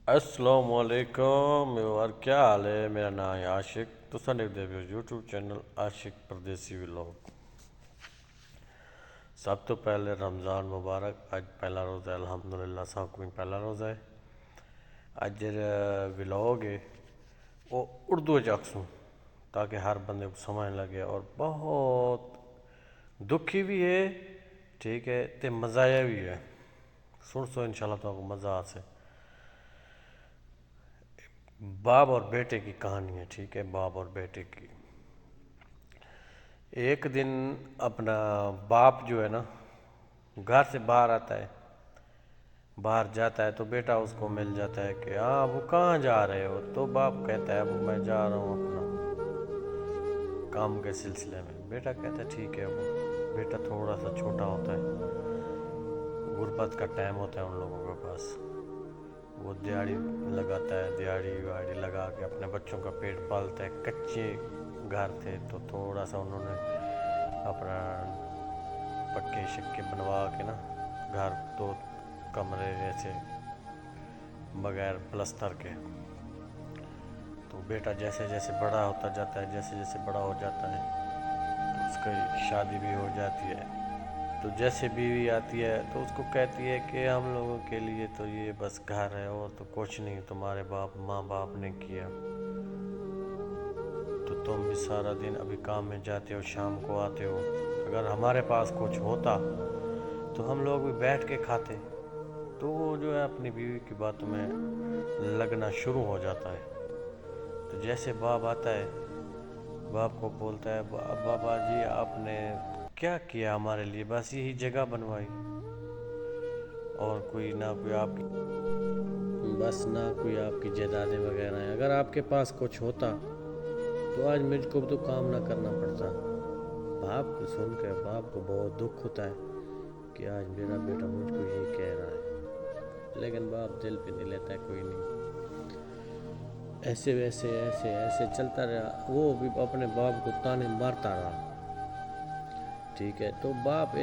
السلام علیکم اور کیا حال ہے؟ میرا نام ہے عاشق تو دیکھ دے یوٹیوب چینل عاشق پردیسی ولاگ۔ سب تو پہلے رمضان مبارک، اج پہلا روزہ ہے الحمدللہ، سب کو پہلا روزہ ہے۔ اج ولاگ ہے وہ اردو چکسوں تاکہ ہر بندے کو سمجھ لگے، اور بہت دکھی بھی ہے، ٹھیک ہے تے مزایا بھی ہے، سن سو انشاءاللہ تو مزہ آسے۔ باپ اور بیٹے کی کہانی ہے، ٹھیک ہے، باپ اور بیٹے کی۔ ایک دن اپنا باپ جو ہے نا گھر سے باہر آتا ہے، باہر جاتا ہے تو بیٹا اس کو مل جاتا ہے کہ ہاں وہ کہاں جا رہے ہو؟ تو باپ کہتا ہے وہ میں جا رہا ہوں اپنا کام کے سلسلے میں۔ بیٹا کہتا ہے ٹھیک ہے۔ وہ بیٹا تھوڑا سا چھوٹا ہوتا ہے، غربت کا ٹائم ہوتا ہے ان لوگوں کے پاس، وہ دیہڑی لگاتا ہے، دیہڑی واڑی لگا کے اپنے بچوں کا پیٹ پالتا ہے۔ کچے گھر تھے تو تھوڑا سا انہوں نے اپنا پکے شکے بنوا کے نا گھر، دو کمرے جیسے بغیر پلستر کے۔ تو بیٹا جیسے جیسے بڑا ہوتا جاتا ہے، جیسے جیسے بڑا ہو جاتا ہے تو اس کی شادی بھی ہو جاتی ہے۔ تو جیسے بیوی آتی ہے تو اس کو کہتی ہے کہ ہم لوگوں کے لیے تو یہ بس گھر ہے اور تو کچھ نہیں، تمہارے ماں باپ نے کیا، تو تم بھی سارا دن ابھی کام میں جاتے ہو، شام کو آتے ہو، اگر ہمارے پاس کچھ ہوتا تو ہم لوگ بھی بیٹھ کے کھاتے۔ تو وہ جو ہے اپنی بیوی کی باتوں میں لگنا شروع ہو جاتا ہے۔ تو جیسے باپ آتا ہے، باپ کو بولتا ہے بابا جی آپ نے کیا کیا ہمارے لیے؟ بس یہی جگہ بنوائی اور کوئی نہ کوئی آپ کی بس نہ کوئی آپ کی جائیدادیں وغیرہ ہیں، اگر آپ کے پاس کچھ ہوتا تو آج مجھ کو تو کام نہ کرنا پڑتا۔ باپ کو سن کے باپ کو بہت دکھ ہوتا ہے کہ آج میرا بیٹا مجھ کو یہ کہہ رہا ہے، لیکن باپ دل پہ نہیں لیتا ہے، کوئی نہیں۔ ایسے ویسے ایسے ایسے چلتا رہا، وہ بھی اپنے باپ کو تانے مارتا رہا، ٹھیک ہے۔ تو باپ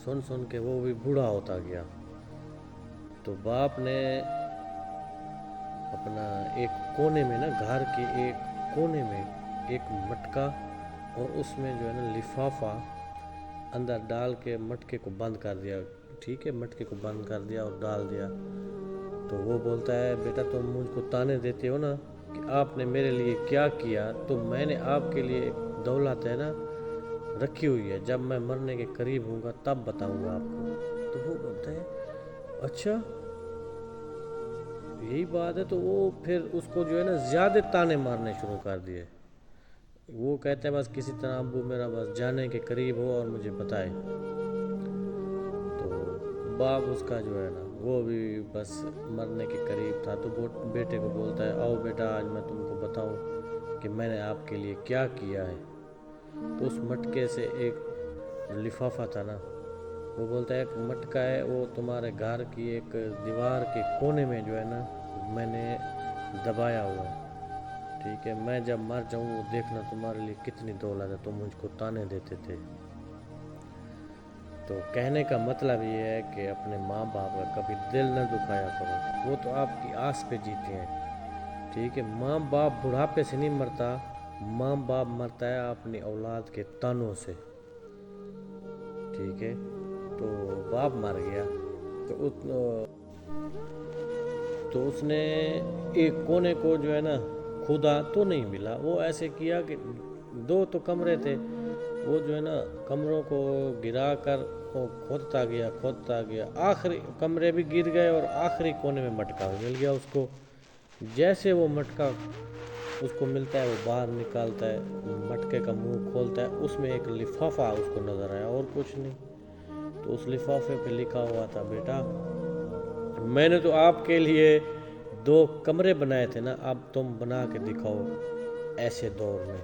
سن سن کے وہ بھی بوڑھا ہوتا گیا۔ تو باپ نے اپنا ایک کونے میں نا، گھر کے ایک کونے میں ایک مٹکا اور اس میں جو ہے نا لفافہ اندر ڈال کے مٹکے کو بند کر دیا، ٹھیک ہے، مٹکے کو بند کر دیا اور ڈال دیا۔ تو وہ بولتا ہے بیٹا تم مجھ کو تانے دیتے ہو نا کہ آپ نے میرے لیے کیا کیا، تو میں نے آپ کے لیے ایک دولت ہے نا رکھی ہوئی ہے، جب میں مرنے کے قریب ہوں گا تب بتاؤں گا آپ کو۔ تو وہ بولتا ہے اچھا یہی بات ہے۔ تو وہ پھر اس کو جو ہے نا زیادہ تانے مارنے شروع کر دیے۔ وہ کہتے ہیں بس کسی طرح ابو میرا بس جانے کے قریب ہو اور مجھے بتائے۔ تو باپ اس کا جو ہے نا وہ بھی بس مرنے کے قریب تھا، تو وہ بیٹے کو بولتا ہے آؤ بیٹا آج میں تم کو بتاؤں کہ میں نے آپ کے لیے کیا کیا ہے۔ تو اس مٹکے سے ایک لفافہ تھا نا، وہ بولتا ہے ایک مٹکا ہے، وہ تمہارے گھر کی ایک دیوار کے کونے میں جو ہے نا میں نے دبایا ہوا ہے، ٹھیک ہے، میں جب مر جاؤں وہ دیکھنا تمہارے لیے کتنی دولت ہے، تم مجھ کو تانے دیتے تھے۔ تو کہنے کا مطلب یہ ہے کہ اپنے ماں باپ کا کبھی دل نہ دکھایا کرو، وہ تو آپ کی آس پہ جیتے ہیں، ٹھیک ہے۔ ماں باپ بڑھاپے سے نہیں مرتا، ماں باپ مرتا ہے اپنی اولاد کے تانوں سے، ٹھیک ہے۔ تو باپ مر گیا تو اس نے ایک کونے کو جو ہے نا کھودا تو نہیں ملا، وہ ایسے کیا کہ دو تو کمرے تھے، وہ جو ہے نا کمروں کو گرا کر وہ کھودتا گیا، آخری کمرے بھی گر گئے اور آخری کونے میں مٹکا مل گیا اس کو۔ جیسے وہ مٹکا اس کو ملتا ہے وہ باہر نکالتا ہے، مٹکے کا منہ کھولتا ہے، اس میں ایک لفافہ اس کو نظر آیا اور کچھ نہیں۔ تو اس لفافے پہ لکھا ہوا تھا بیٹا میں نے تو آپ کے لیے دو کمرے بنائے تھے نا، اب تم بنا کے دکھاؤ ایسے دور میں۔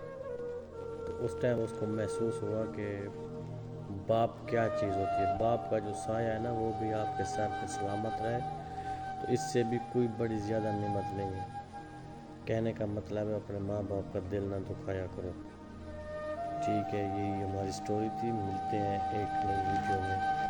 تو اس ٹائم اس کو محسوس ہوا کہ باپ کیا چیز ہوتی ہے، باپ کا جو سایہ ہے نا وہ بھی آپ کے سر پہ سلامت رہے، تو اس سے بھی کوئی بڑی زیادہ نعمت نہیں ہے۔ کہنے کا مطلب ہے اپنے ماں باپ کا دل نہ دکھایا کرو، ٹھیک ہے۔ یہی ہماری سٹوری تھی، ملتے ہیں ایک نئی ویڈیو میں۔